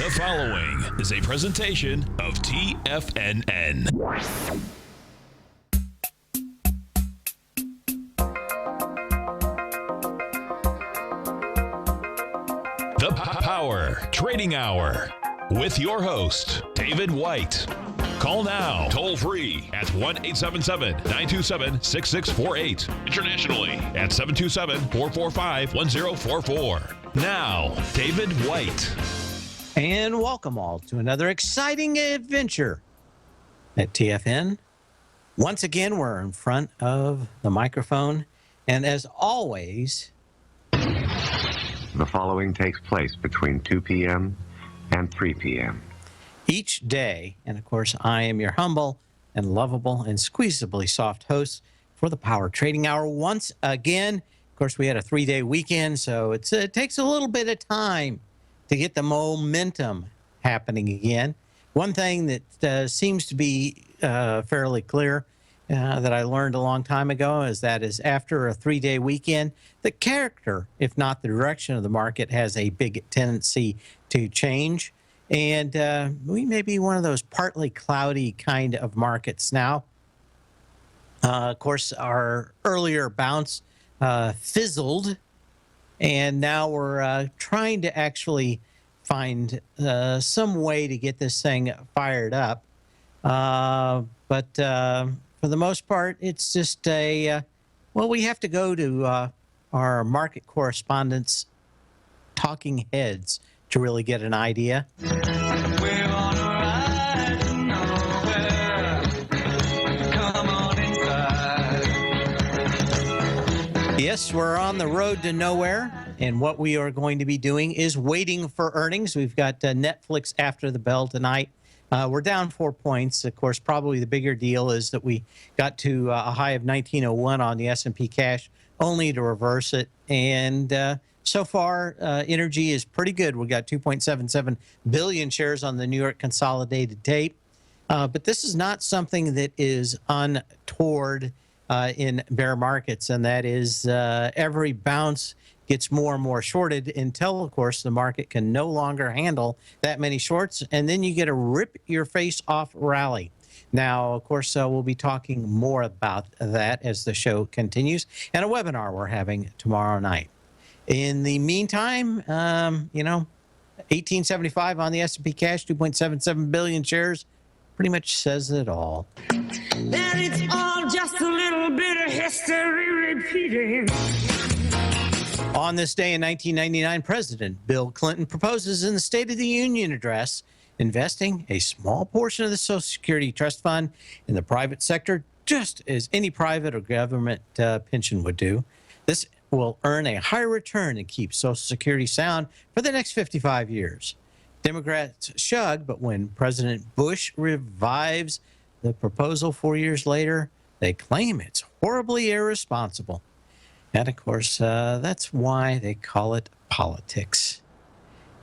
The following is a presentation of TFNN. The Power Trading Hour with your host, David White. Call now, toll free at 1-877-927-6648. Internationally at 727-445-1044. Now, David White. And welcome all to another exciting adventure at TFN. Once again, we're in front of the microphone. And as always, the following takes place between 2 p.m. and 3 p.m. each day. And of course, I am your humble and lovable and squeezably soft host for the Power Trading Hour. Once again, of course, we had a 3-day weekend, so it takes a little bit of time to get the momentum happening again. One thing that seems to be fairly clear that I learned a long time ago is after a 3-day weekend, the character, if not the direction of the market, has a big tendency to change. And we may be one of those partly cloudy kind of markets now. Of course, our earlier bounce fizzled, and now we're trying to actually find some way to get this thing fired up. But for the most part, it's just we have to go to our market correspondents' talking heads to really get an idea. We're on a ride to nowhere. Come on inside. Yes, we're on the road to nowhere, and what we are going to be doing is waiting for earnings. We've got Netflix after the bell tonight. We're down 4 points. Of course, probably the bigger deal is that we got to a high of 1901 on the S&P cash, only to reverse it. And so far, energy is pretty good. We've got 2.77 billion shares on the New York Consolidated Tape. But this is not something that is untoward in bear markets, and that is every bounce gets more and more shorted until, of course, the market can no longer handle that many shorts, and then you get a rip-your-face-off rally. Now, of course, we'll be talking more about that as the show continues, and a webinar we're having tomorrow night. In the meantime, 1875 on the S&P cash, 2.77 billion shares, pretty much says it all. And it's all just a little bit of history repeating. On this day in 1999, President Bill Clinton proposes in the State of the Union address investing a small portion of the Social Security Trust Fund in the private sector, just as any private or government pension would do. This will earn a higher return and keep Social Security sound for the next 55 years. Democrats shrugged, but when President Bush revives the proposal 4 years later, they claim it's horribly irresponsible. And, of course, that's why they call it politics.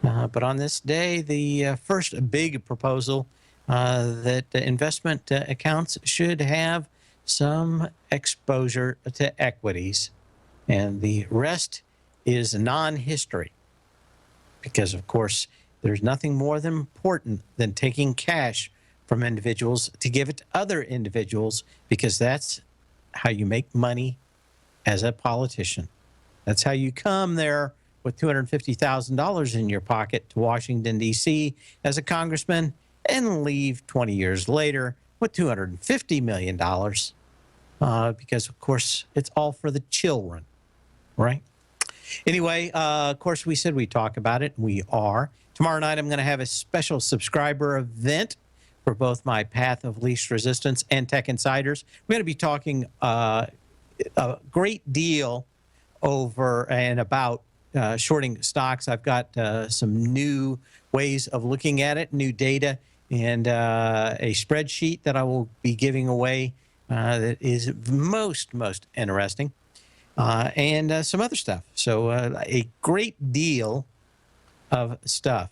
But on this day, the first big proposal that investment accounts should have some exposure to equities. And the rest is non-history. Because, of course, there's nothing more than important than taking cash from individuals to give it to other individuals, because that's how you make money as a politician. That's how you come there with $250,000 in your pocket to Washington, D.C. as a congressman and leave 20 years later with $250 million because, of course, it's all for the children, right? Anyway, of course, we said we'd talk about it, and we are. Tomorrow night, I'm going to have a special subscriber event for both my Path of Least Resistance and Tech Insiders. We're going to be talking a great deal over and about shorting stocks. I've got some new ways of looking at it, new data, and a spreadsheet that I will be giving away that is most interesting, and some other stuff. So a great deal of stuff.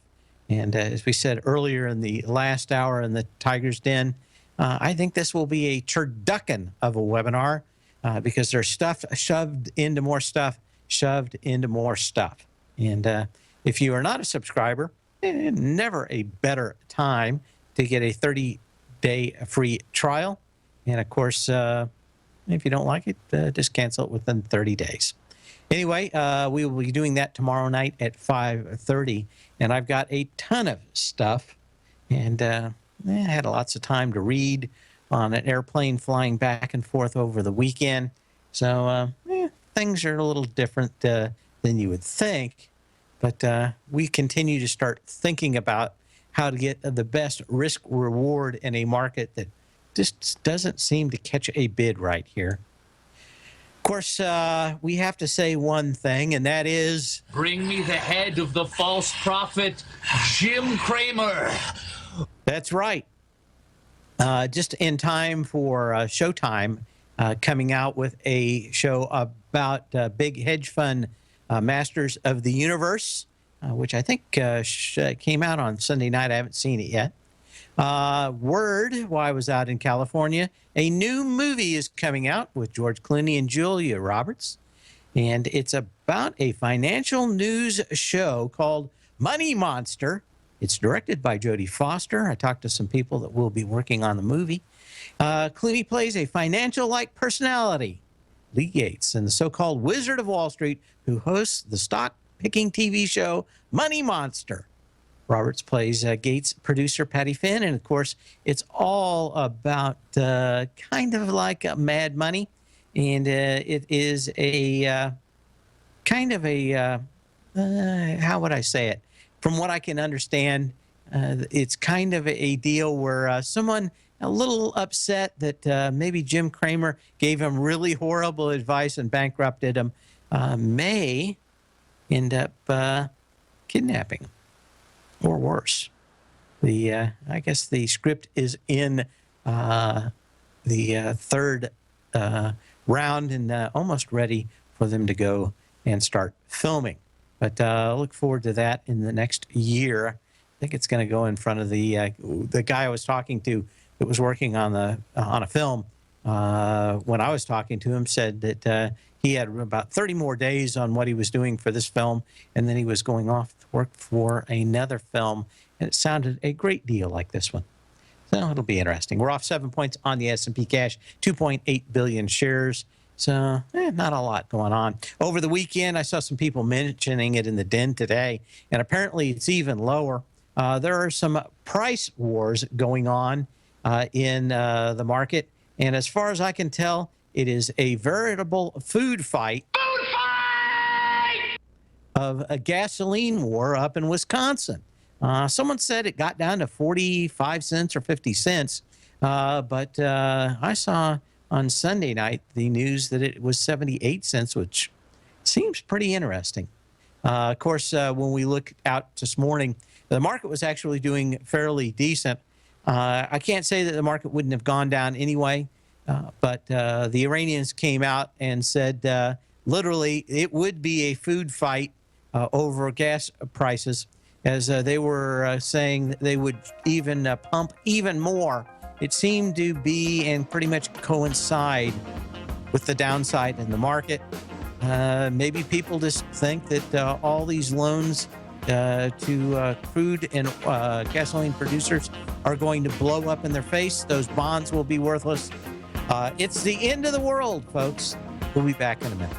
And as we said earlier in the last hour in the Tiger's Den, I think this will be a turducken of a webinar. Because there's stuff shoved into more stuff, shoved into more stuff. And if you are not a subscriber, never a better time to get a 30-day free trial. And of course, if you don't like it, just cancel it within 30 days. Anyway, we will be doing that tomorrow night at 5:30. And I've got a ton of stuff. And I had lots of time to read on an airplane flying back and forth over the weekend. So things are a little different than you would think. But we continue to start thinking about how to get the best risk reward in a market that just doesn't seem to catch a bid right here. Of course, we have to say one thing, and that is... Bring me the head of the false prophet, Jim Cramer. That's right. Just in time for Showtime coming out with a show about big hedge fund masters of the universe, which I think came out on Sunday night. I haven't seen it yet. Word, while I was out in California, a new movie is coming out with George Clooney and Julia Roberts. And it's about a financial news show called Money Monster. It's directed by Jodie Foster. I talked to some people that will be working on the movie. Clooney plays a financial-like personality, Lee Gates, and the so-called Wizard of Wall Street, who hosts the stock-picking TV show Money Monster. Roberts plays Gates' producer, Patty Finn, and of course, it's all about kind of like Mad Money, and it is a kind of a, how would I say it? From what I can understand, it's kind of a deal where someone a little upset that maybe Jim Cramer gave him really horrible advice and bankrupted him may end up kidnapping him, or worse. I guess the script is in the third round and almost ready for them to go and start filming. But look forward to that in the next year. I think it's going to go in front of the guy I was talking to that was working on a film. When I was talking to him, said that he had about 30 more days on what he was doing for this film, and then he was going off to work for another film, and it sounded a great deal like this one. So it'll be interesting. We're off 7 points on the S&P cash, 2.8 billion shares. So not a lot going on. Over the weekend, I saw some people mentioning it in the den today, and apparently it's even lower. There are some price wars going on in the market, and as far as I can tell, it is a veritable food fight of a gasoline war up in Wisconsin. Someone said it got down to 45 cents or 50 cents, but I saw on Sunday night the news that it was 78 cents, which seems pretty interesting. Of course, when we look out this morning, the market was actually doing fairly decent. I can't say that the market wouldn't have gone down anyway, but the Iranians came out and said literally it would be a food fight over gas prices, as they were saying that they would even pump even more. It seemed to be and pretty much coincide with the downside in the market. Maybe people just think that all these loans to crude and gasoline producers are going to blow up in their face. Those bonds will be worthless. It's the end of the world, folks. We'll be back in a minute.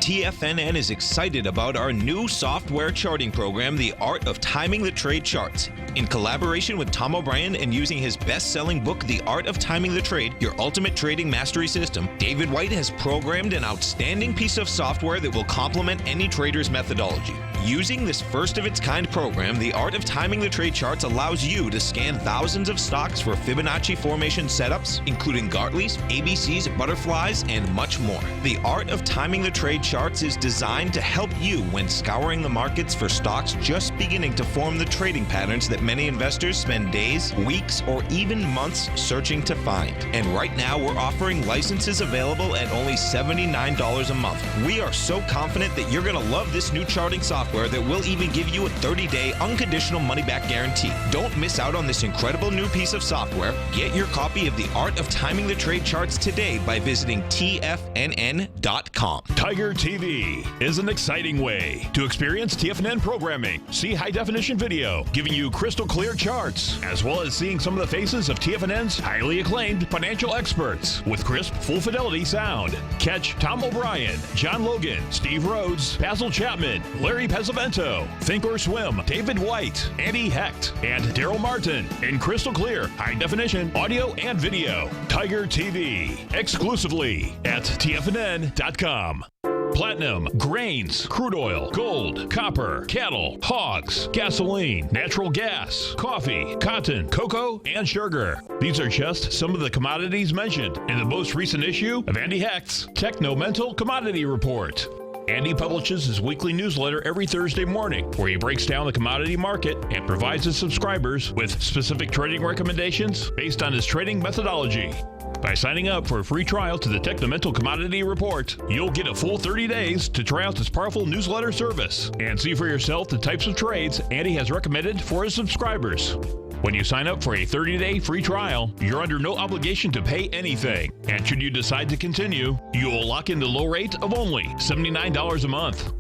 TFNN is excited about our new software charting program, The Art of Timing the Trade Charts. In collaboration with Tom O'Brien and using his best-selling book, The Art of Timing the Trade, Your Ultimate Trading Mastery System, David White has programmed an outstanding piece of software that will complement any trader's methodology. Using this first-of-its-kind program, The Art of Timing the Trade Charts allows you to scan thousands of stocks for Fibonacci formation setups, including Gartley's, ABC's, butterflies, and much more. The Art of Timing the Trade Charts is designed to help you when scouring the markets for stocks just beginning to form the trading patterns that many investors spend days, weeks, or even months searching to find. And right now, we're offering licenses available at only $79 a month. We are so confident that you're going to love this new charting software that will even give you a 30-day unconditional money-back guarantee. Don't miss out on this incredible new piece of software. Get your copy of The Art of Timing the Trade Charts today by visiting TFNN.com. Tiger TV is an exciting way to experience TFNN programming. See high-definition video, giving you crystal clear charts, as well as seeing some of the faces of TFNN's highly acclaimed financial experts with crisp, full-fidelity sound. Catch Tom O'Brien, John Logan, Steve Rhodes, Basil Chapman, Larry Pesavento, Think or Swim, David White, Andy Hecht, and Daryl Martin in crystal clear, high-definition audio and video. Tiger TV, exclusively at TFNN.com. Platinum, grains, crude oil, gold, copper, cattle, hogs, gasoline, natural gas, coffee, cotton, cocoa, and sugar. These are just some of the commodities mentioned in the most recent issue of Andy Hecht's Techno-Mental Commodity Report. Andy publishes his weekly newsletter every Thursday morning, where he breaks down the commodity market and provides his subscribers with specific trading recommendations based on his trading methodology. By signing up for a free trial to the Techno-Mental Commodity Report, you'll get a full 30 days to try out this powerful newsletter service and see for yourself the types of trades Andy has recommended for his subscribers. When you sign up for a 30-day free trial, you're under no obligation to pay anything. And should you decide to continue, you will lock in the low rate of only $79 a month.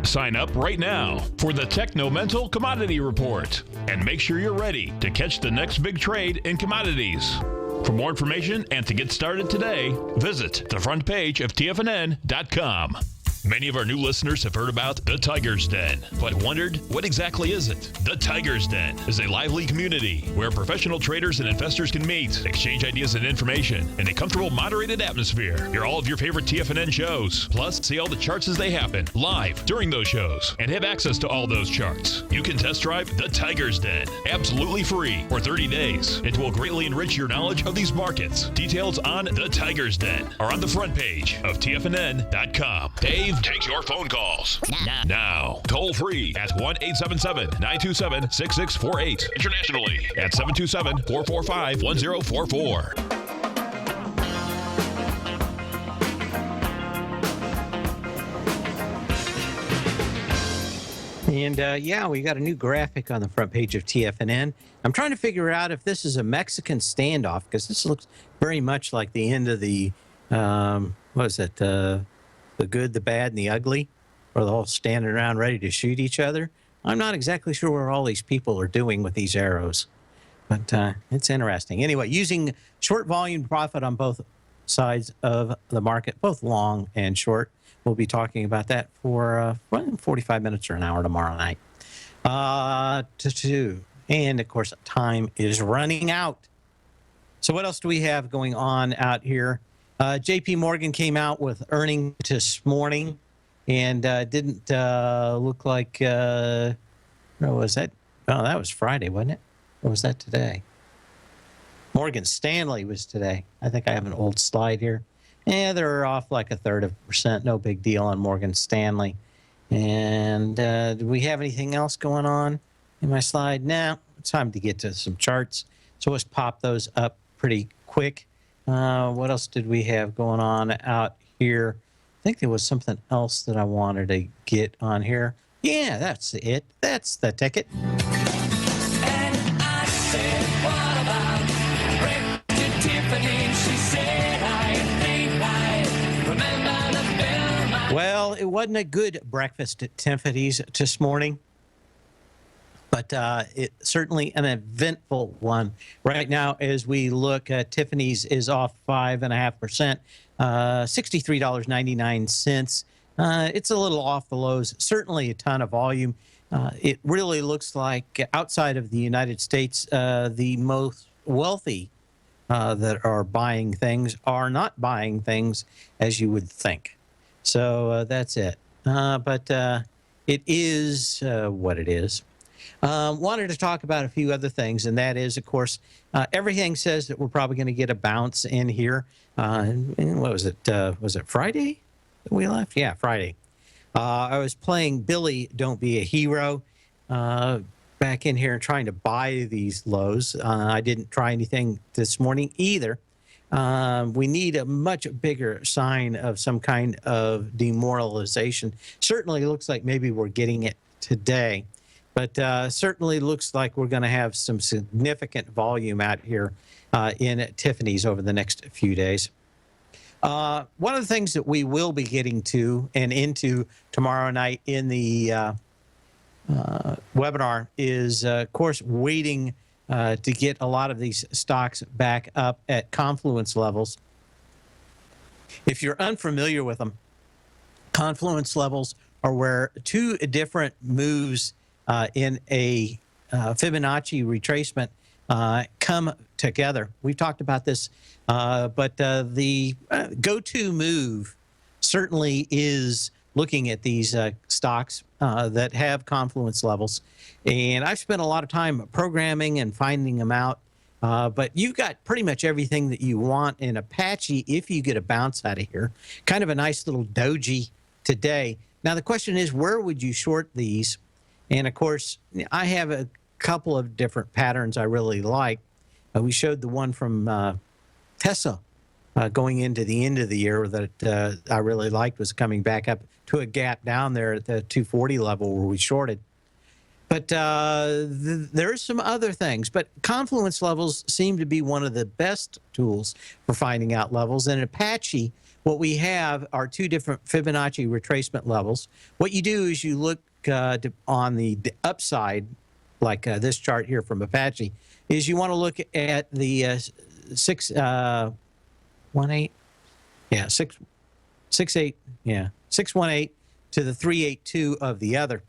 Sign up right now for the Techno-Mental Commodity Report and make sure you're ready to catch the next big trade in commodities. For more information and to get started today, visit the front page of TFNN.com. Many of our new listeners have heard about the Tiger's Den, but wondered, what exactly is it? The Tiger's Den is a lively community where professional traders and investors can meet, exchange ideas and information in a comfortable, moderated atmosphere. Hear all of your favorite TFNN shows, plus see all the charts as they happen live during those shows, and have access to all those charts. You can test drive the Tiger's Den absolutely free for 30 days. It will greatly enrich your knowledge of these markets. Details on the Tiger's Den are on the front page of TFNN.com. Dave takes your phone calls now. Toll free at 1-877-927-6648. Internationally at 727-445-1044. And we got a new graphic on the front page of TFNN. I'm trying to figure out if this is a Mexican standoff, because this looks very much like the end of the, the good, the bad, and the ugly, where they're all standing around ready to shoot each other. I'm not exactly sure what all these people are doing with these arrows, but it's interesting. Anyway, using short volume profit on both sides of the market, both long and short. We'll be talking about that for 45 minutes or an hour tomorrow night. And, of course, time is running out. So what else do we have going on out here? J.P. Morgan came out with earnings this morning and didn't look like, what was that? Oh, that was Friday, wasn't it? Or was that today? Morgan Stanley was today. I think I have an old slide here. Yeah, they're off like 1/3%. No big deal on Morgan Stanley. And do we have anything else going on in my slide? Now, it's time to get to some charts. So let's pop those up pretty quick. What else did we have going on out here? I think there was something else that I wanted to get on here. Yeah, that's it. That's the ticket. And I said, what about breakfast to Tiffany? She said, I think I remember the bill. Well, it wasn't a good breakfast at Tiffany's this morning, but it's certainly an eventful one. Right now, as we look, Tiffany's is off 5.5%, $63.99. It's a little off the lows, certainly a ton of volume. It really looks like outside of the United States, the most wealthy that are buying things are not buying things as you would think. So that's it. But it is what it is. Wanted to talk about a few other things, and that is, of course, everything says that we're probably going to get a bounce in here. And what was it? Was it Friday that we left? Yeah, Friday. I was playing Billy, Don't Be a Hero. back in here and trying to buy these lows. I didn't try anything this morning either. We need a much bigger sign of some kind of demoralization. Certainly looks like maybe we're getting it today, but certainly looks like we're going to have some significant volume out here in Tiffany's over the next few days. One of the things that we will be getting to and into tomorrow night in the webinar is, of course, waiting to get a lot of these stocks back up at confluence levels. If you're unfamiliar with them, confluence levels are where two different moves in a Fibonacci retracement come together. We've talked about this, but the go-to move certainly is looking at these stocks that have confluence levels. And I've spent a lot of time programming and finding them out. But you've got pretty much everything that you want in Apache if you get a bounce out of here. Kind of a nice little doji today. Now, the question is, where would you short these? And, of course, I have a couple of different patterns I really like. We showed the one from Tesla going into the end of the year that I really liked, was coming back up to a gap down there at the 240 level where we shorted. But there's some other things. But confluence levels seem to be one of the best tools for finding out levels. And in Apache, what we have are two different Fibonacci retracement levels. What you do is you look on the upside, like this chart here from Apache, is you want to look at the 618, yeah, 668, yeah, 618 to the 382 of the other.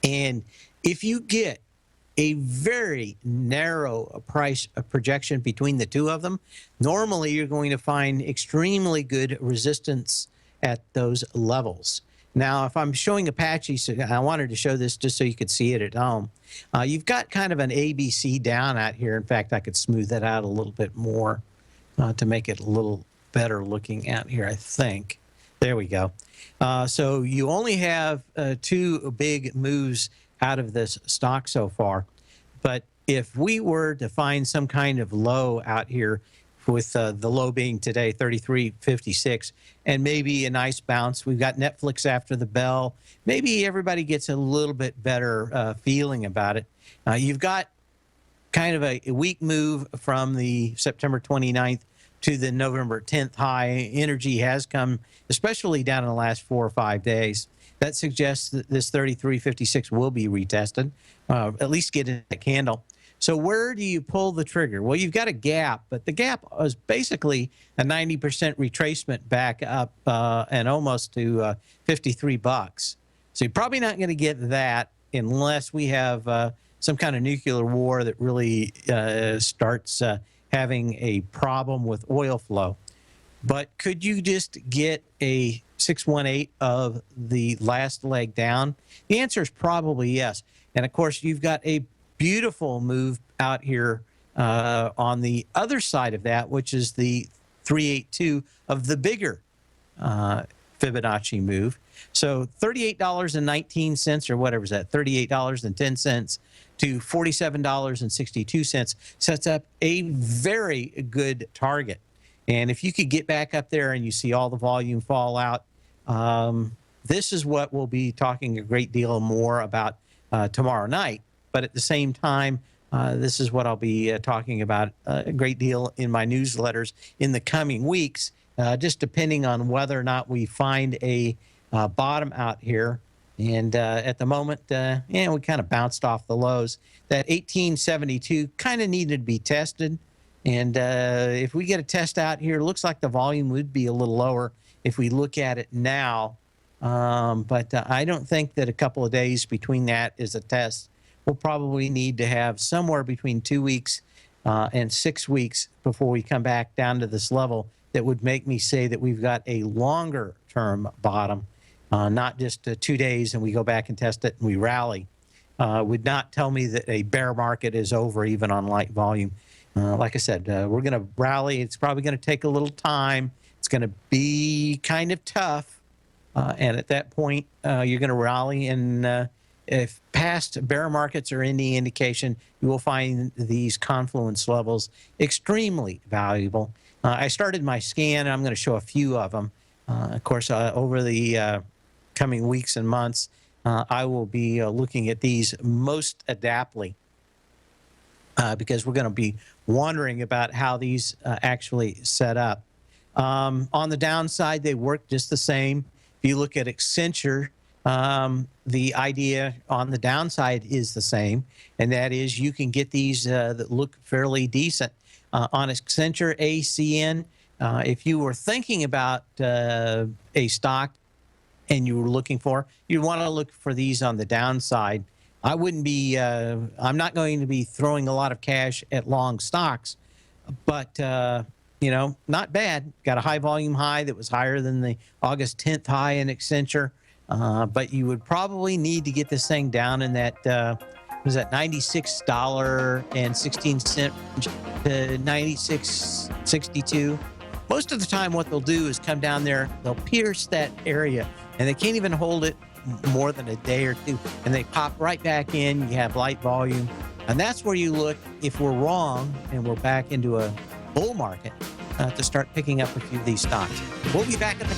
And if you get a very narrow price projection between the two of them, normally you're going to find extremely good resistance at those levels. Now, if I'm showing Apache, so I wanted to show this just so you could see it at home. You've got kind of an ABC down out here. In fact, I could smooth that out a little bit more to make it a little better looking out here, I think. There we go. So you only have two big moves out of this stock so far. But if we were to find some kind of low out here, with the low being today, 33.56, and maybe a nice bounce. We've got Netflix after the bell. Maybe everybody gets a little bit better feeling about it. You've got kind of a weak move from the September 29th to the November 10th high. Energy has come, especially down in the last 4 or 5 days. That suggests that this 33.56 will be retested, at least get in a candle. So where do you pull the trigger? Well, you've got a gap, but the gap was basically a 90% retracement back up and almost to 53 bucks. So you're probably not going to get that unless we have some kind of nuclear war that really starts having a problem with oil flow. But could you just get a 618 of the last leg down? The answer is probably yes. And of course, you've got a beautiful move out here on the other side of that, which is the 382 of the bigger Fibonacci move. So $38.19 or whatever is that, $38.10 to $47.62 sets up a very good target. And if you could get back up there and you see all the volume fall out, this is what we'll be talking a great deal more about tomorrow night. But at the same time, this is what I'll be talking about a great deal in my newsletters in the coming weeks, just depending on whether or not we find a bottom out here. And at the moment, we kind of bounced off the lows. That 1872 kind of needed to be tested. And if we get a test out here, it looks like the volume would be a little lower if we look at it now. But I don't think that a couple of days between that is a test. We'll probably need to have somewhere between 2 weeks and 6 weeks before we come back down to this level that would make me say that we've got a longer term bottom, not just 2 days and we go back and test it and we rally. Would not tell me that a bear market is over even on light volume. Like I said, we're going to rally. It's probably going to take a little time. It's going to be kind of tough. And at that point, you're going to rally and if past bear markets are any indication, you will find these confluence levels extremely valuable. I started my scan, and I'm going to show a few of them. Of course, over the coming weeks and months, I will be looking at these most adaptly because we're going to be wondering about how these actually set up. On the downside, they work just the same. If you look at Accenture, the idea on the downside is the same, and that is you can get these that look fairly decent. On Accenture ACN, if you were thinking about a stock and you were looking for, you'd want to look for these on the downside. I wouldn't be, I'm not going to be throwing a lot of cash at long stocks, but, you know, not bad. Got a high volume high that was higher than the August 10th high in Accenture. But you would probably need to get this thing down in that, was that $96.16 to $96.62. Most of the time what they'll do is come down there, they'll pierce that area, and they can't even hold it more than a day or two, and they pop right back in. You have light volume, and that's where you look, if we're wrong and we're back into a bull market, to start picking up a few of these stocks. We'll be back in the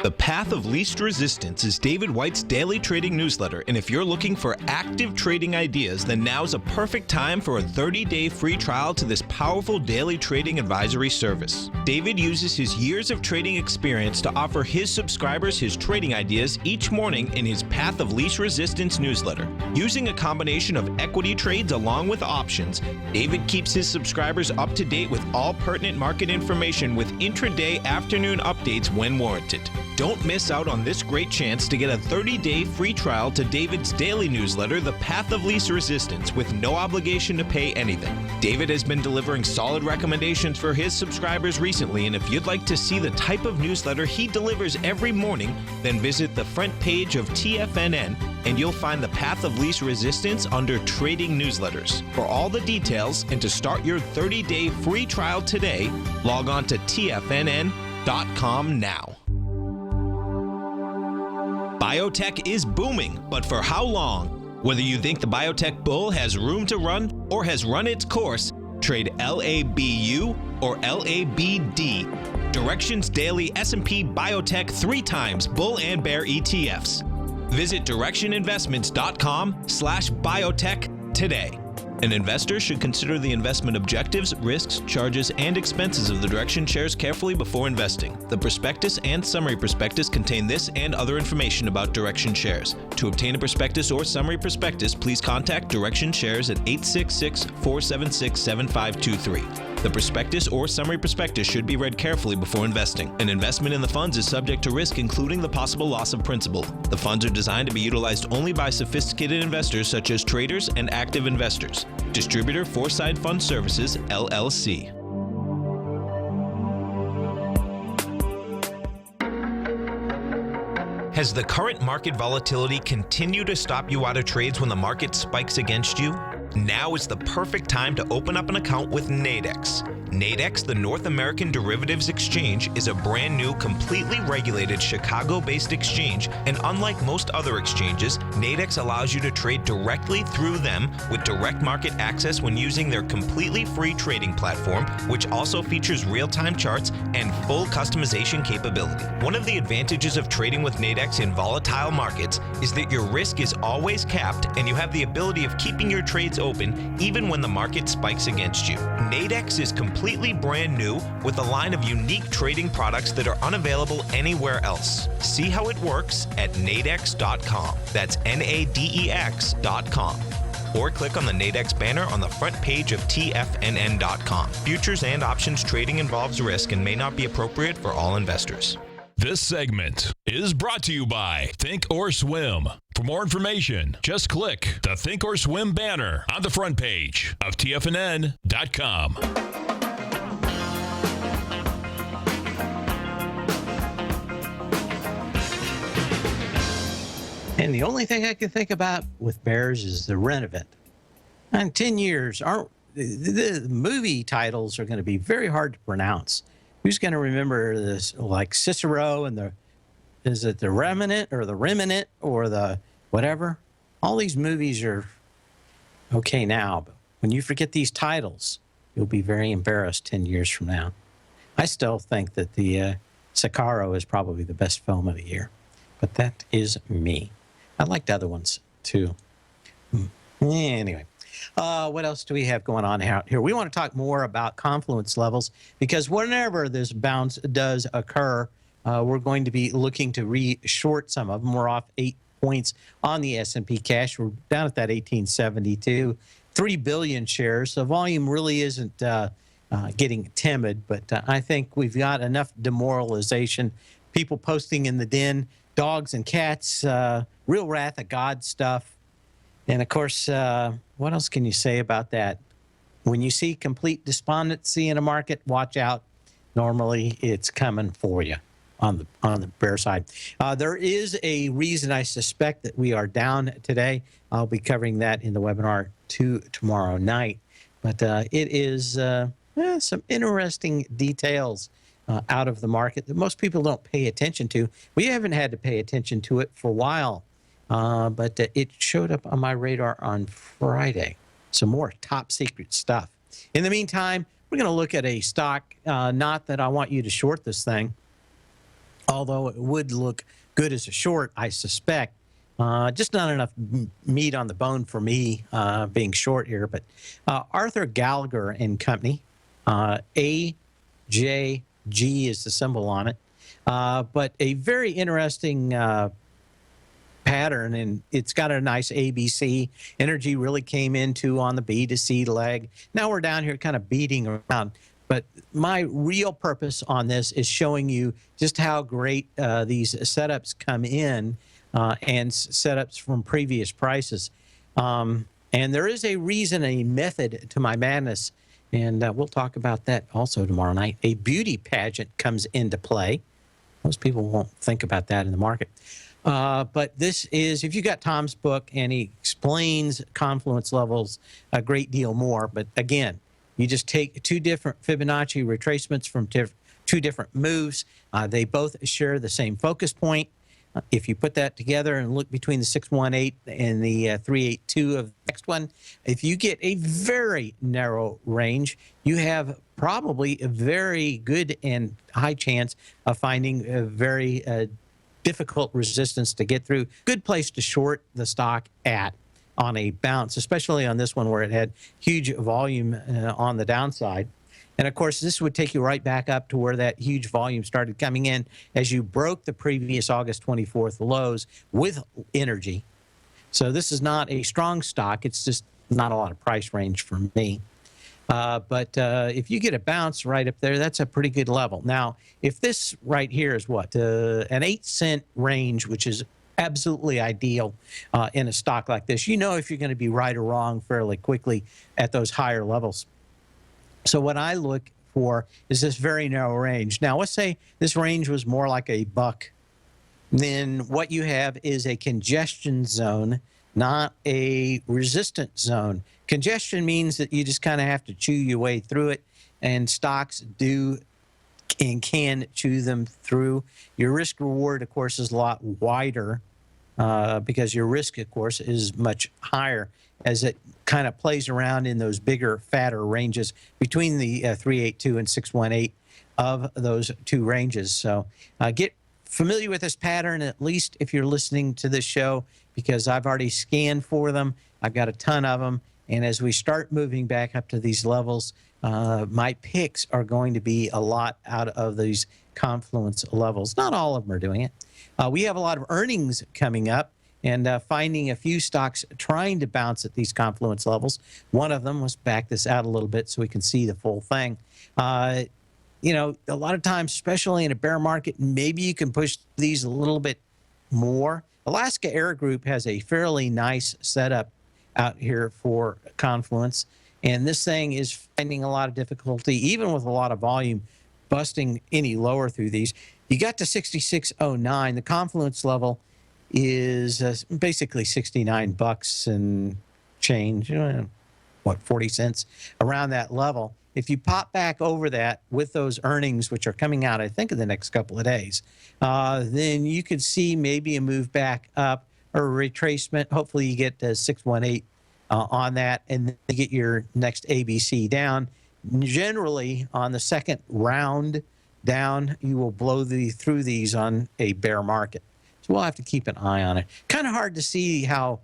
The Path of Least Resistance is David White's daily trading newsletter, and if you're looking for active trading ideas, then now's a perfect time for a 30-day free trial to this powerful daily trading advisory service. David uses his years of trading experience to offer his subscribers his trading ideas each morning in his Path of Least Resistance newsletter. Using a combination of equity trades along with options, David keeps his subscribers up to date with all pertinent market information with intraday afternoon updates when warranted. Don't miss out on this great chance to get a 30-day free trial to David's daily newsletter, The Path of Least Resistance, with no obligation to pay anything. David has been delivering solid recommendations for his subscribers recently, and if you'd like to see the type of newsletter he delivers every morning, then visit the front page of TFNN and you'll find The Path of Least Resistance under Trading Newsletters. For all the details and to start your 30-day free trial today, log on to TFNN.com now. Biotech is booming, but for how long? Whether you think the biotech bull has room to run or has run its course, trade LABU or LABD. Directions Daily S&P Biotech 3 times bull and bear ETFs. Visit directioninvestments.com/biotech today. An investor should consider the investment objectives, risks, charges, and expenses of the Direction shares carefully before investing. The prospectus and summary prospectus contain this and other information about Direction shares. To obtain a prospectus or summary prospectus, please contact Direction shares at 866-476-7523. The prospectus or summary prospectus should be read carefully before investing. An investment in the funds is subject to risk, including the possible loss of principal. The funds are designed to be utilized only by sophisticated investors such as traders and active investors. Distributor Foreside Fund Services, LLC. Has the current market volatility continued to stop you out of trades when the market spikes against you? Now is the perfect time to open up an account with Nadex. Nadex, the North American Derivatives Exchange, is a brand new, completely regulated Chicago-based exchange, and unlike most other exchanges, Nadex allows you to trade directly through them with direct market access when using their completely free trading platform, which also features real-time charts and full customization capability. One of the advantages of trading with Nadex in volatile markets is that your risk is always capped and you have the ability of keeping your trades open even when the market spikes against you. Nadex is completely brand new with a line of unique trading products that are unavailable anywhere else. See how it works at nadex.com. That's NADEX.com. Or click on the Nadex banner on the front page of TFNN.com. Futures and options trading involves risk and may not be appropriate for all investors. This segment is brought to you by Think or Swim. For more information, just click the Think or Swim banner on the front page of TFNN.com. And the only thing I can think about with bears is the rent event. In 10 years, the movie titles are going to be very hard to pronounce. Who's going to remember this, like Cicero and the it the Remnant or the Remnant or the whatever? All these movies are okay now, but when you forget these titles, you'll be very embarrassed 10 years from now. I still think that the Sicario is probably the best film of the year, but that is me. I liked other ones too. Anyway, what else do we have going on out here? We want to talk more about confluence levels because whenever this bounce does occur, we're going to be looking to re-short some of them. We're off 8 points on the S&P cash. We're down at that 1872, 3 billion shares. So volume really isn't getting timid, but I think we've got enough demoralization. People posting in the den, dogs and cats, real wrath of God stuff. And of course, what else can you say about that? When you see complete despondency in a market, watch out. Normally, it's coming for you on the bear side. There is a reason I suspect that we are down today. I'll be covering that in the webinar tomorrow night. But it is some interesting details out of the market that most people don't pay attention to. We haven't had to pay attention to it for a while. But it showed up on my radar on Friday. Some more top secret stuff. In the meantime, we're going to look at a stock, not that I want you to short this thing, although it would look good as a short, I suspect. Just not enough meat on the bone for me being short here. But Arthur Gallagher and Company, AJG is the symbol on it. But a very interesting pattern, and it's got a nice ABC. Energy really came into on the B2C leg. Now we're down here kind of beating around. But my real purpose on this is showing you just how great these setups come in and setups from previous prices. And there is a reason, a method to my madness, and we'll talk about that also tomorrow night. A beauty pageant comes into play. Most people won't think about that in the market. But this is, if you got Tom's book, and he explains confluence levels a great deal more. But again, you just take two different Fibonacci retracements from two different moves. They both share the same focus point. If you put that together and look between the 618 and the 382 of the next one, if you get a very narrow range, you have probably a very good and high chance of finding a very difficult resistance to get through. Good place to short the stock at on a bounce, especially on this one where it had huge volume on the downside. And of course, this would take you right back up to where that huge volume started coming in as you broke the previous August 24th lows with energy. So this is not a strong stock. It's just not a lot of price range for me. But if you get a bounce right up there, that's a pretty good level. Now, if this right here is what? An 8-cent range, which is absolutely ideal in a stock like this. You know if you're going to be right or wrong fairly quickly at those higher levels. So what I look for is this very narrow range. Now, let's say this range was more like a buck. Then what you have is a congestion zone, not a resistance zone. Congestion means that you just kind of have to chew your way through it, and stocks do and can chew them through. Your risk reward, of course, is a lot wider because your risk, of course, is much higher as it kind of plays around in those bigger, fatter ranges between the 382 and 618 of those two ranges. So get familiar with this pattern, at least if you're listening to this show, because I've already scanned for them. I've got a ton of them. And as we start moving back up to these levels, my picks are going to be a lot out of these confluence levels. Not all of them are doing it. We have a lot of earnings coming up, and finding a few stocks trying to bounce at these confluence levels. One of them, let's back this out a little bit so we can see the full thing. You know, a lot of times, especially in a bear market, maybe you can push these a little bit more. Alaska Air Group has a fairly nice setup out here for confluence, and this thing is finding a lot of difficulty, even with a lot of volume, busting any lower through these. You got to 66.09. The confluence level is basically 69 bucks and change, what, 40 cents around that level. if you pop back over that with those earnings, which are coming out, I think, in the next couple of days, then you could see maybe a move back up or a retracement. Hopefully you get 618 on that, and then you get your next ABC down. Generally, on the second round down, you will blow through these on a bear market. So we'll have to keep an eye on it. Kind of hard to see how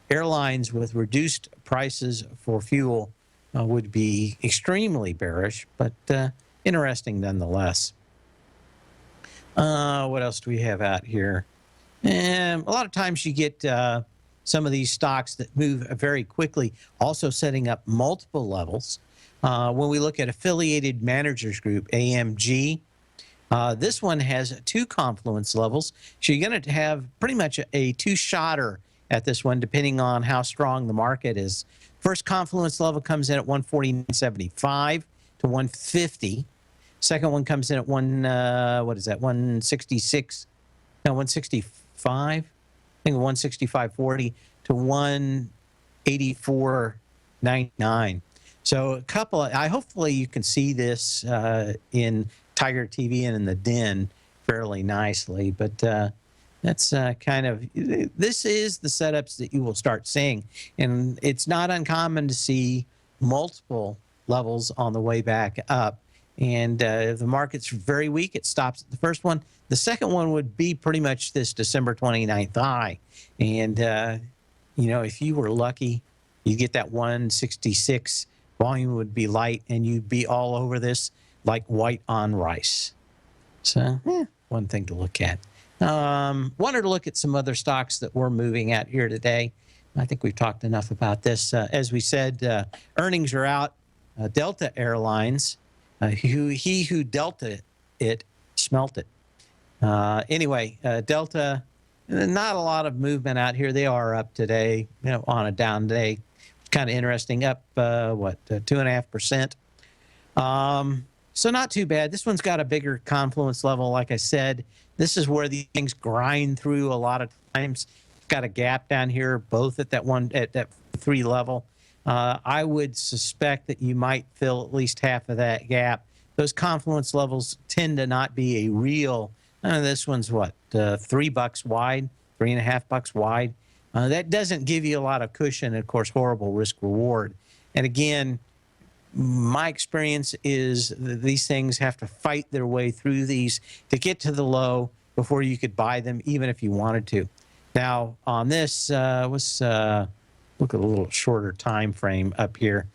airlines with reduced prices for fuel would be extremely bearish, but interesting nonetheless. What else do we have out here? And a lot of times you get some of these stocks that move very quickly, also setting up multiple levels. When we look at Affiliated Managers Group, AMG, this one has 2 confluence levels. So you're going to have pretty much a 2-shotter at this one, depending on how strong the market is. First confluence level comes in at 149.75 to 150. Second one comes in at 166, no, 165. I think 165.40 to 184.99. So a couple of, hopefully you can see this in Tiger TV and in the Den fairly nicely, but that's kind of, this is the setups that you will start seeing. And it's not uncommon to see multiple levels on the way back up. And if the market's very weak, it stops at the first one. The second one would be pretty much this December 29th high. And, you know, if you were lucky, you get that 166, volume would be light, and you'd be all over this like white on rice. So, one thing to look at. Wanted to look at some other stocks that we're moving at here today. I think we've talked enough about this. As we said, earnings are out. Delta Airlines, he who Delta it, smelt it. Anyway, Delta, not a lot of movement out here. They are up today, you know, on a down day. Kind of interesting, up, 2.5%. So not too bad. This one's got a bigger confluence level. Like I said, this is where these things grind through a lot of times. It's got a gap down here, both at that 3 level. I would suspect that you might fill at least half of that gap. Those confluence levels tend to not be a real, this one's what, $3 wide, $3.50 wide. That doesn't give you a lot of cushion, and of course, horrible risk reward. And again, my experience is that these things have to fight their way through these to get to the low before you could buy them, even if you wanted to. Now, on this, let's look at a little shorter time frame up here.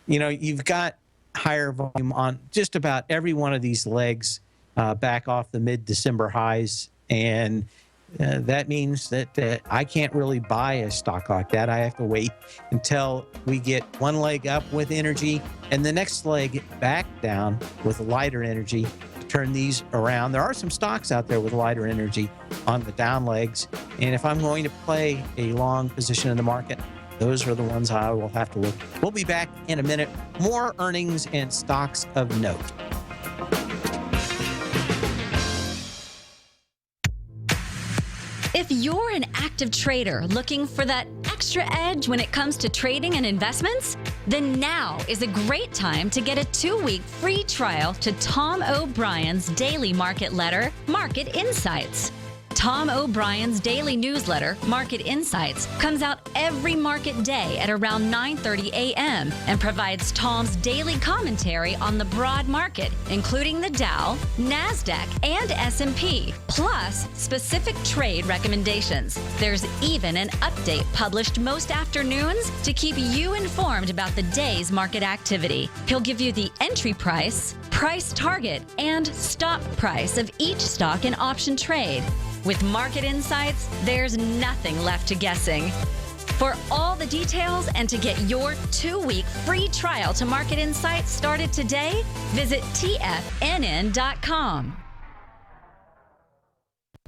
You know, you've got higher volume on just about every one of these legs back off the mid-December highs, and that means that I can't really buy a stock like that. I have to wait until we get one leg up with energy and the next leg back down with lighter energy to turn these around. There are some stocks out there with lighter energy on the down legs, and if I'm going to play a long position in the market, those are the ones I will have to look. We'll be back in a minute. More earnings and stocks of note. If you're an active trader looking for that extra edge when it comes to trading and investments, then now is a great time to get a 2-week free trial to Tom O'Brien's daily market letter, Market Insights. Tom O'Brien's daily newsletter, Market Insights, comes out every market day at around 9:30 a.m. and provides Tom's daily commentary on the broad market, including the Dow, NASDAQ, and S&P, plus specific trade recommendations. There's even an update published most afternoons to keep you informed about the day's market activity. He'll give you the entry price, price target, and stop price of each stock and option trade. With Market Insights, there's nothing left to guessing. For all the details and to get your 2-week free trial to Market Insights started today, visit TFNN.com.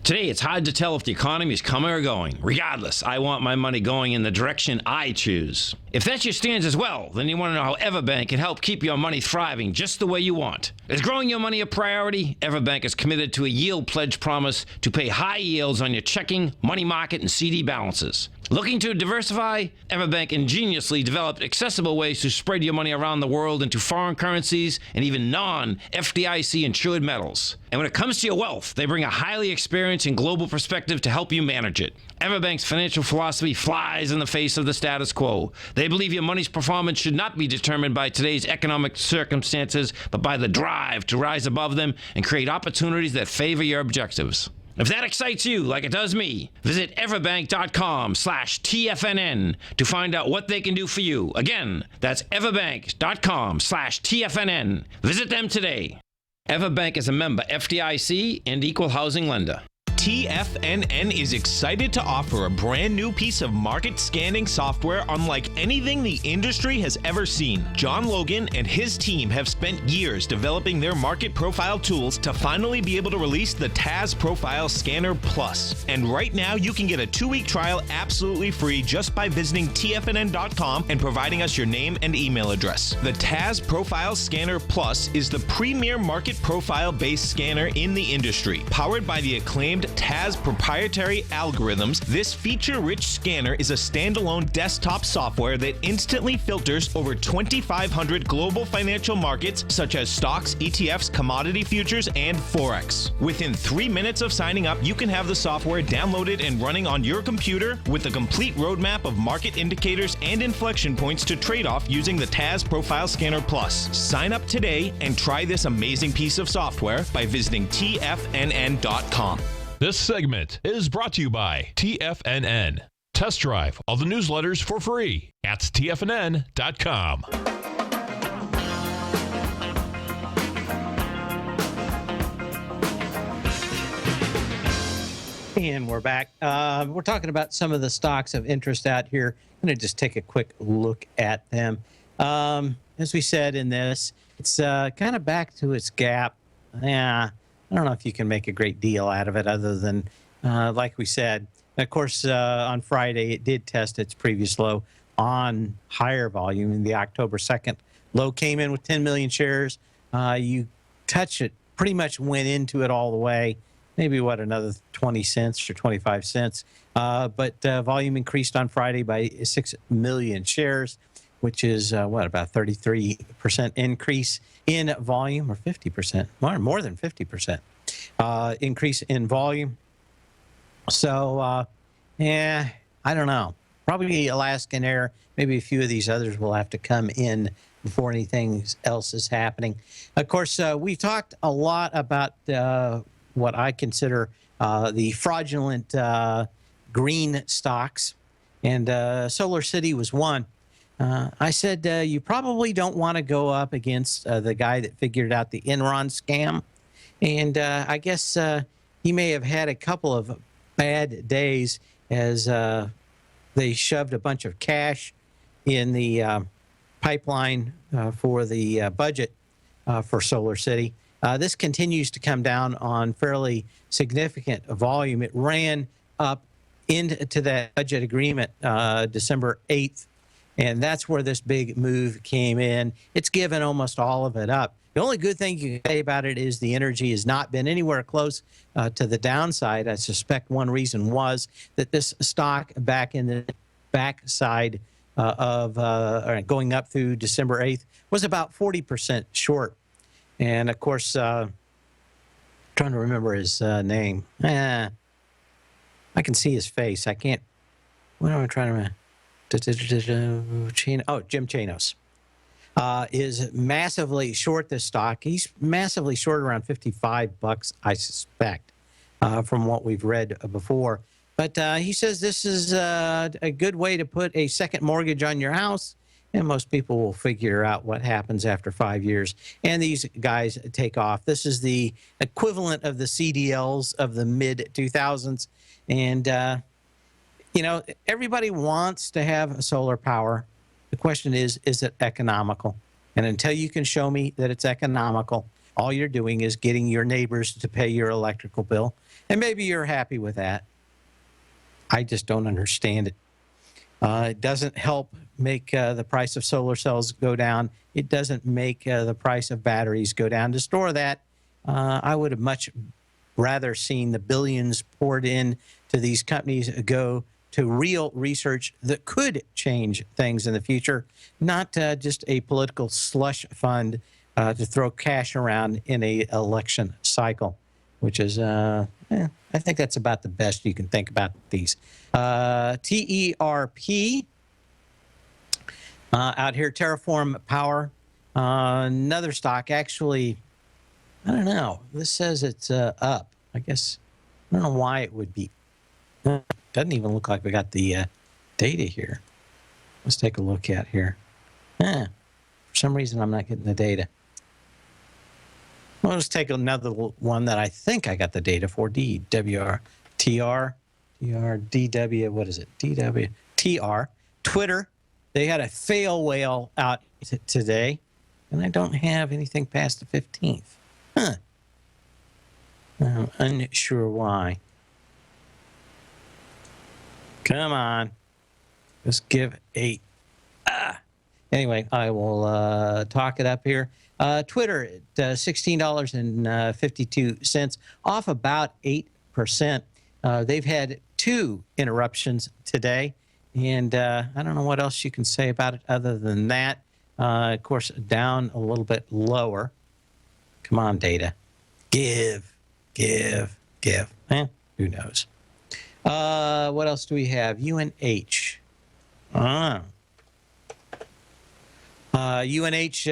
Today, it's hard to tell if the economy is coming or going. Regardless, I want my money going in the direction I choose. If that's your stance as well, then you want to know how Everbank can help keep your money thriving just the way you want. Is growing your money a priority? Everbank is committed to a yield pledge promise to pay high yields on your checking, money market, and CD balances. Looking to diversify? Everbank ingeniously developed accessible ways to spread your money around the world into foreign currencies and even non-FDIC insured metals. And when it comes to your wealth, they bring a highly experienced and global perspective to help you manage it. Everbank's financial philosophy flies in the face of the status quo. They believe your money's performance should not be determined by today's economic circumstances, but by the drive to rise above them and create opportunities that favor your objectives. If that excites you like it does me, visit everbank.com/TFNN to find out what they can do for you. Again, that's everbank.com/TFNN. Visit them today. Everbank is a member FDIC and equal housing lender. TFNN is excited to offer a brand new piece of market scanning software unlike anything the industry has ever seen. John Logan and his team have spent years developing their market profile tools to finally be able to release the TAS Profile Scanner Plus. And right now you can get a 2-week trial absolutely free just by visiting TFNN.com and providing us your name and email address. The TAS Profile Scanner Plus is the premier market profile based scanner in the industry. Powered by the acclaimed TAS proprietary algorithms, this feature-rich scanner is a standalone desktop software that instantly filters over 2,500 global financial markets such as stocks, ETFs, commodity futures, and Forex. Within 3 minutes of signing up, you can have the software downloaded and running on your computer with a complete roadmap of market indicators and inflection points to trade off using the TAS Profile Scanner Plus. Sign up today and try this amazing piece of software by visiting TFNN.com. This segment is brought to you by TFNN. Test drive all the newsletters for free at TFNN.com. And we're back. We're talking about some of the stocks of interest out here. I'm going to just take a quick look at them. As we said in this, it's kind of back to its gap. Yeah, I don't know if you can make a great deal out of it other than, like we said, of course, on Friday, it did test its previous low on higher volume. In the October 2nd low came in with 10 million shares. You touch it, pretty much went into it all the way. Maybe, another 20 cents or 25 cents. But volume increased on Friday by 6 million shares, which is, about 33% increase in volume, or 50%, more than 50% increase in volume. So, I don't know. Probably Alaskan Air. Maybe a few of these others will have to come in before anything else is happening. Of course, we talked a lot about what I consider the fraudulent green stocks, and Solar City was one. I said, you probably don't want to go up against the guy that figured out the Enron scam. And I guess he may have had a couple of bad days as they shoved a bunch of cash in the pipeline for the budget for Solar City. This continues to come down on fairly significant volume. It ran up into that budget agreement December 8th. And that's where this big move came in. It's given almost all of it up. The only good thing you can say about it is the energy has not been anywhere close to the downside. I suspect one reason was that this stock back in the backside of going up through December 8th was about 40% short. And, of course, trying to remember his name. I can see his face. I can't. What am I trying to remember? Jim Chanos is massively short this stock. He's massively short around $55, I suspect, from what we've read before. But he says this is a good way to put a second mortgage on your house, and most people will figure out what happens after 5 years. And these guys take off. This is the equivalent of the CDLs of the mid-2000s. And everybody wants to have solar power. The question is it economical? And until you can show me that it's economical, all you're doing is getting your neighbors to pay your electrical bill. And maybe you're happy with that. I just don't understand it. It doesn't help make the price of solar cells go down. It doesn't make the price of batteries go down. To store that, I would have much rather seen the billions poured in to these companies go to real research that could change things in the future, not just a political slush fund to throw cash around in a election cycle, which is, I think that's about the best you can think about these. TERP, out here, Terraform Power, another stock. Actually, I don't know. This says it's up. I guess, I don't know why it would be. Doesn't even look like we got the data here. Let's take a look at here. For some reason, I'm not getting the data. Well, let's take another one that I think I got the data for. DWR, TR, DW, what is it? DW, TR. Twitter, they had a fail whale out today, and I don't have anything past the 15th. I'm unsure why. Come on. Let's give a... Anyway, I will talk it up here. Twitter at $16.52, off about 8%. They've had 2 interruptions today, and I don't know what else you can say about it other than that. Of course, down a little bit lower. Come on, data. Give. Who knows? What else do we have? UNH. UNH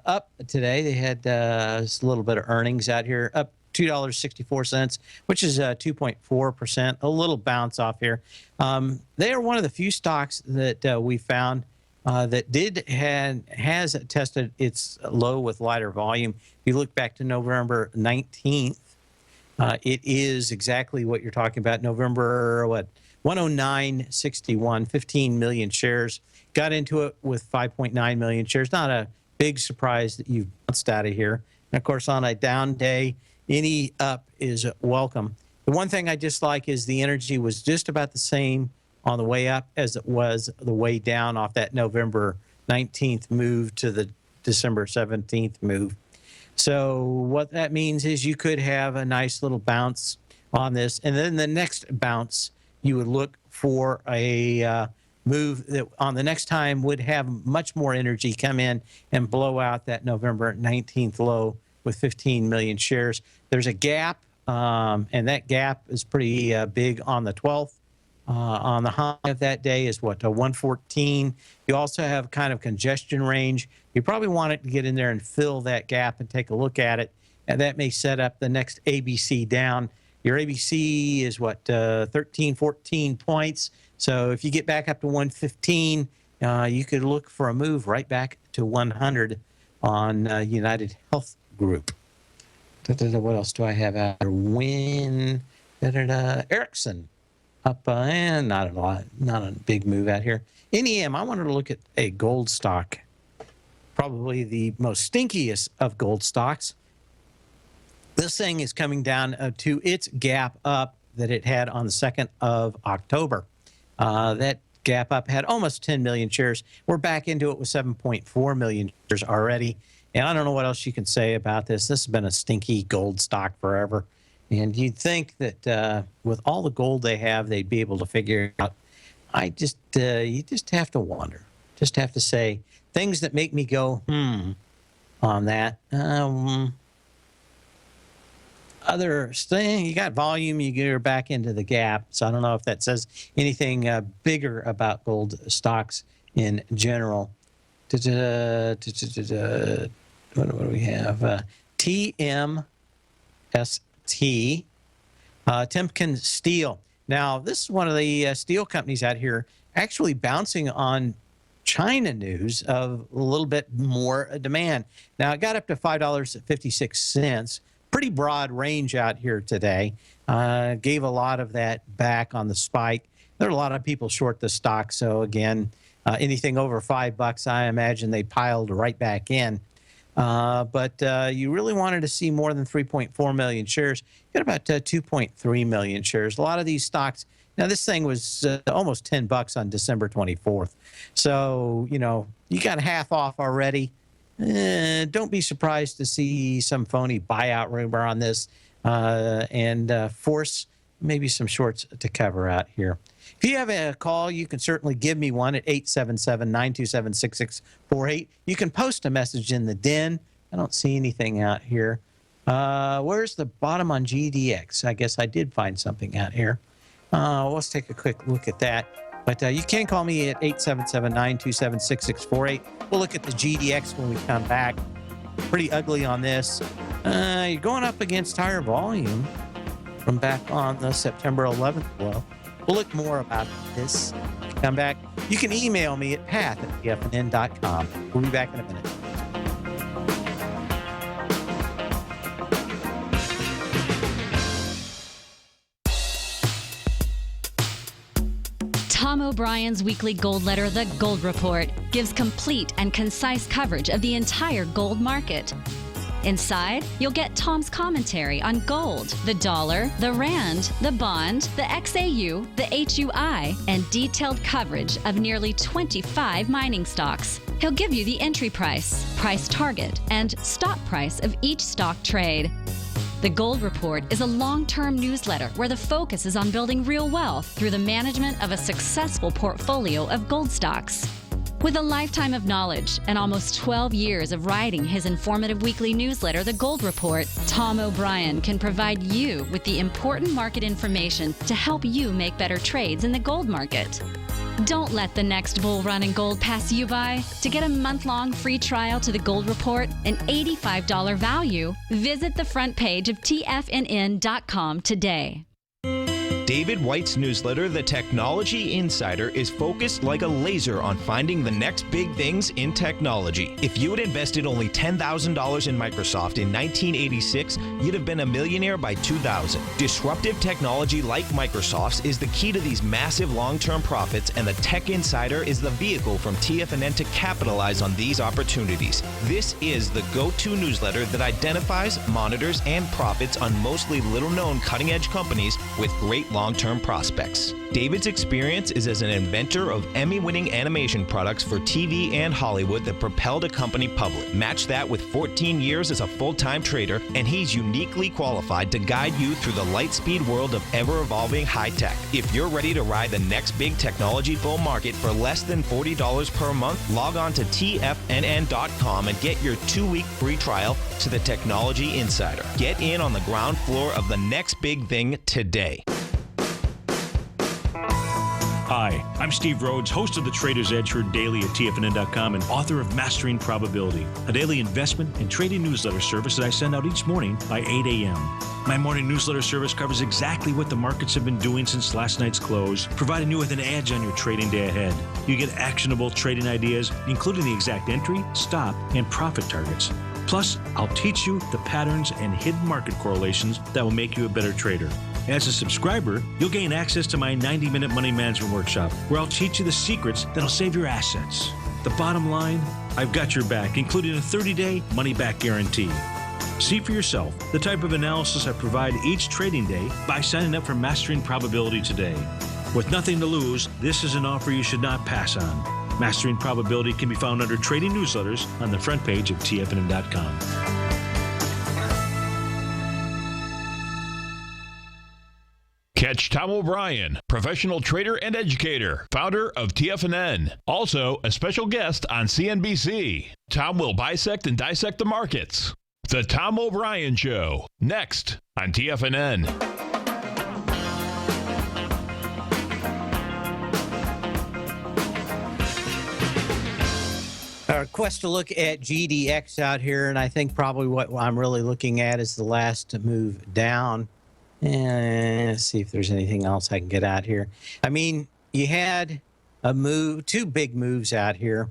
up today. They had a little bit of earnings out here, up $2.64, which is 2.4%. A little bounce off here. They are one of the few stocks that we found that has tested its low with lighter volume. If you look back to November 19th, it is exactly what you're talking about. November, 109.61, 15 million shares. Got into it with 5.9 million shares. Not a big surprise that you've bounced out of here. And of course, on a down day, any up is welcome. The one thing I dislike is the energy was just about the same on the way up as it was the way down off that November 19th move to the December 17th move. So what that means is you could have a nice little bounce on this, and then the next bounce you would look for a move that on the next time would have much more energy come in and blow out that November 19th low with 15 million shares. There's a gap, and that gap is pretty big on the 12th. On the high of that day is what, 114. You also have kind of congestion range. You probably want it to get in there and fill that gap and take a look at it. And that may set up the next ABC down. Your ABC is what, 13, 14 points. So if you get back up to 115, you could look for a move right back to 100 on United Health Group. What else do I have out there? Ericsson up and not a lot, not a big move out here. NEM, I wanted to look at a gold stock, probably the most stinkiest of gold stocks. This thing is coming down to its gap up that it had on the 2nd of October. That gap up had almost 10 million shares. We're back into it with 7.4 million shares already. And I don't know what else you can say about this. This has been a stinky gold stock forever. And you'd think that with all the gold they have, they'd be able to figure it out. You just have to wonder. Just have to say things that make me go, on that. Other thing, you got volume, you get back into the gap. So I don't know if that says anything bigger about gold stocks in general. What do we have? TMST, Timken Steel. Now, this is one of the steel companies out here actually bouncing on China news of a little bit more demand. Now, it got up to $5.56. Pretty broad range out here today. Gave a lot of that back on the spike. There are a lot of people short the stock. So again, anything over $5, I imagine they piled right back in. But you really wanted to see more than 3.4 million shares. You got about 2.3 million shares. A lot of these stocks. Now, this thing was almost $10 on December 24th. So, you know, you got half off already. Don't be surprised to see some phony buyout rumor on this and force maybe some shorts to cover out here. If you have a call, you can certainly give me one at 877-927-6648. You can post a message in the den. I don't see anything out here. Where's the bottom on GDX? I guess I did find something out here. Let's take a quick look at that. But you can call me at 877-927-6648. We'll look at the GDX when we come back. Pretty ugly on this. You're going up against higher volume from back on the September 11th low. We'll look more about this. Come back. You can email me at path@tfnn.com. We'll be back in a minute. Tom O'Brien's weekly gold letter, The Gold Report, gives complete and concise coverage of the entire gold market. Inside, you'll get Tom's commentary on gold, the dollar, the rand, the bond, the XAU, the HUI, and detailed coverage of nearly 25 mining stocks. He'll give you the entry price, price target, and stop price of each stock trade. The Gold Report is a long-term newsletter where the focus is on building real wealth through the management of a successful portfolio of gold stocks. With a lifetime of knowledge and almost 12 years of writing his informative weekly newsletter, The Gold Report, Tom O'Brien can provide you with the important market information to help you make better trades in the gold market. Don't let the next bull run in gold pass you by. To get a month-long free trial to The Gold Report, an $85 value, visit the front page of TFNN.com today. David White's newsletter, The Technology Insider, is focused like a laser on finding the next big things in technology. If you had invested only $10,000 in Microsoft in 1986, you'd have been a millionaire by 2000. Disruptive technology like Microsoft's is the key to these massive long-term profits, and the Tech Insider is the vehicle from TFNN to capitalize on these opportunities. This is the go-to newsletter that identifies, monitors, and profits on mostly little-known cutting-edge companies with great long-term prospects. David's experience is as an inventor of Emmy-winning animation products for TV and Hollywood that propelled a company public. Match that with 14 years as a full-time trader, and he's uniquely qualified to guide you through the light-speed world of ever-evolving high-tech. If you're ready to ride the next big technology bull market for less than $40 per month, log on to TFNN.com and get your 2-week free trial to the Technology Insider. Get in on the ground floor of the next big thing today. Hi, I'm Steve Rhodes, host of the Trader's Edge heard daily at TFNN.com and author of Mastering Probability, a daily investment and trading newsletter service that I send out each morning by 8 a.m. My morning newsletter service covers exactly what the markets have been doing since last night's close, providing you with an edge on your trading day ahead. You get actionable trading ideas, including the exact entry, stop, and profit targets. Plus, I'll teach you the patterns and hidden market correlations that will make you a better trader. As a subscriber, you'll gain access to my 90-minute money management workshop, where I'll teach you the secrets that'll save your assets. The bottom line, I've got your back, including a 30-day money-back guarantee. See for yourself the type of analysis I provide each trading day by signing up for Mastering Probability today. With nothing to lose, this is an offer you should not pass on. Mastering Probability can be found under Trading Newsletters on the front page of TFNN.com. Catch Tom O'Brien, professional trader and educator, founder of TFNN. Also, a special guest on CNBC. Tom will bisect and dissect the markets. The Tom O'Brien Show, next on TFNN. Our quest to look at GDX out here, and I think probably what I'm really looking at is the last move down. And let's see if there's anything else I can get out here. I mean, you had a move, 2 big moves out here.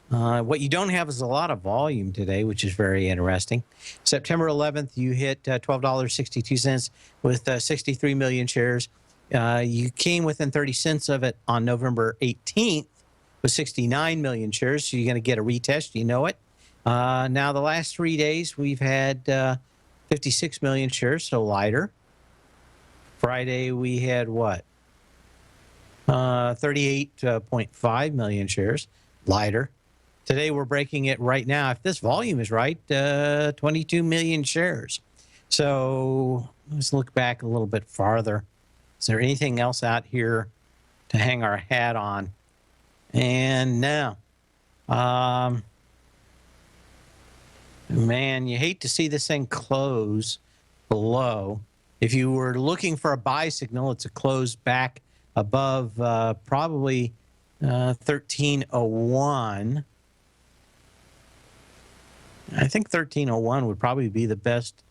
What you don't have is a lot of volume today, which is very interesting. September 11th, you hit $12.62 with 63 million shares. You came within 30 cents of it on November 18th with 69 million shares, so you're going to get a retest. You know it. Now, the last 3 days, we've had 56 million shares, so lighter. Friday, we had what? 38.5 million shares, lighter. Today, we're breaking it right now. If this volume is right, 22 million shares. So let's look back a little bit farther. Is there anything else out here to hang our hat on? And no. Man, you hate to see this thing close below. If you were looking for a buy signal, it's a close back above probably 1301. I think 1301 would probably be the best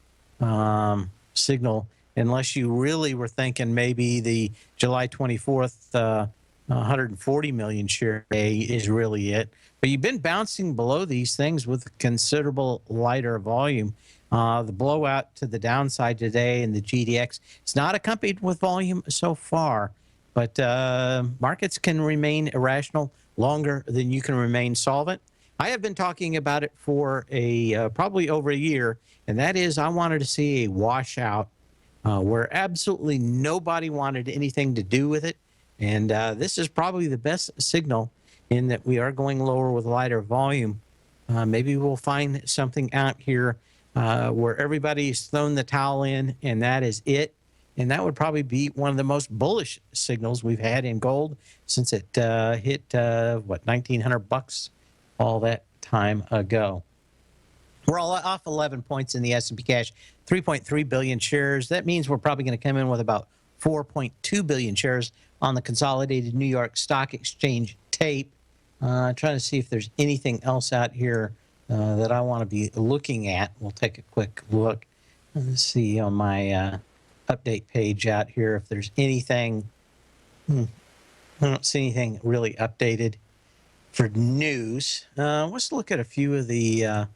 signal, unless you really were thinking maybe the July 24th 140 million share day is really it. But you've been bouncing below these things with considerable lighter volume. The blowout to the downside today in the GDX is not accompanied with volume so far, but markets can remain irrational longer than you can remain solvent. I have been talking about it for probably over a year, and that is I wanted to see a washout where absolutely nobody wanted anything to do with it. And this is probably the best signal in that we are going lower with lighter volume. Maybe we'll find something out here where everybody's thrown the towel in, and that is it. And that would probably be one of the most bullish signals we've had in gold since it hit, what, $1,900 all that time ago. We're all off 11 points in the S&P cash, 3.3 billion shares. That means we're probably going to come in with about 4.2 billion shares on the consolidated New York Stock Exchange tape. Trying to see if there's anything else out here that I want to be looking at. We'll take a quick look. Let's see on my update page out here if there's anything. I don't see anything really updated for news. Let's look at a few of the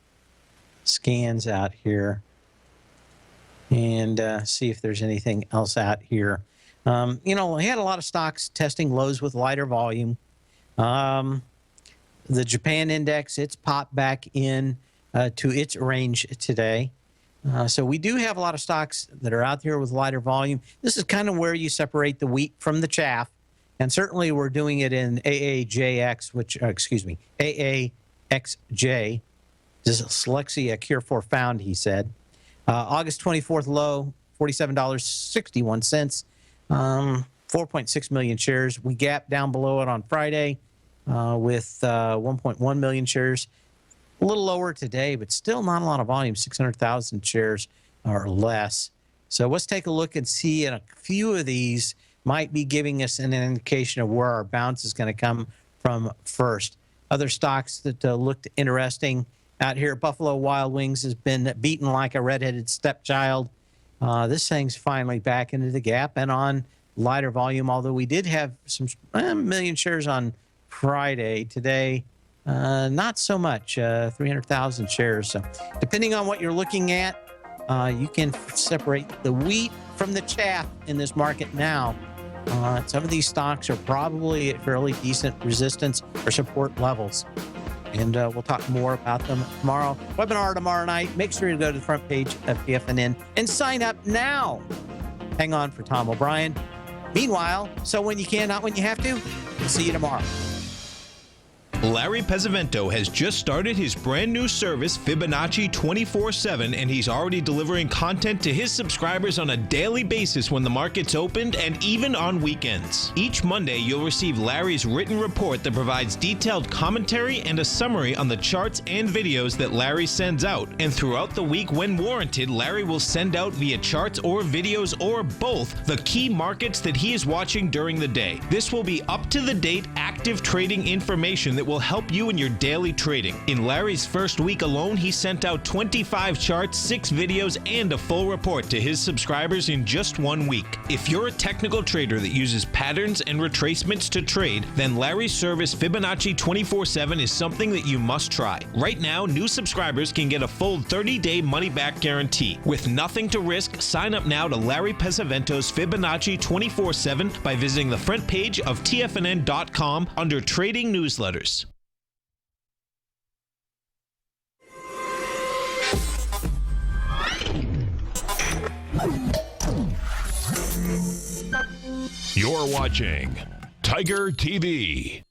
scans out here and see if there's anything else out here. You know, we had a lot of stocks testing lows with lighter volume. The Japan index, it's popped back in to its range today. So we do have a lot of stocks that are out there with lighter volume. This is kind of where you separate the wheat from the chaff. And certainly we're doing it in AAJX, which, AAXJ. Dyslexia cure for found, he said. August 24th low, $47.61. 4.6 million shares. We gapped down below it on Friday with 1.1 million shares. A little lower today, but still not a lot of volume, 600,000 shares or less. So let's take a look and see, and a few of these might be giving us an indication of where our bounce is going to come from first. Other stocks that looked interesting out here, Buffalo Wild Wings has been beaten like a redheaded stepchild. This thing's finally back into the gap and on lighter volume, although we did have some million shares on Friday. Today, not so much, 300,000 shares. So depending on what you're looking at, you can separate the wheat from the chaff in this market now. Some of these stocks are probably at fairly decent resistance or support levels. And we'll talk more about them tomorrow. Webinar tomorrow night. Make sure you go to the front page of TFNN and sign up now. Hang on for Tom O'Brien. Meanwhile, so when you can, not when you have to. We'll see you tomorrow. Larry Pesavento has just started his brand new service, Fibonacci 24/7, and he's already delivering content to his subscribers on a daily basis when the market's opened and even on weekends. Each Monday, you'll receive Larry's written report that provides detailed commentary and a summary on the charts and videos that Larry sends out. And throughout the week, when warranted, Larry will send out via charts or videos or both the key markets that he is watching during the day. This will be up-to-the-date, active trading information that will help you in your daily trading. In Larry's first week alone, he sent out 25 charts, 6 videos, and a full report to his subscribers in just 1 week. If you're a technical trader that uses patterns and retracements to trade, then Larry's service Fibonacci 24/7 is something that you must try. Right now, new subscribers can get a full 30-day money-back guarantee. With nothing to risk, sign up now to Larry Pesavento's Fibonacci 24/7 by visiting the front page of TFNN.com under Trading Newsletters. You're watching Tiger TV.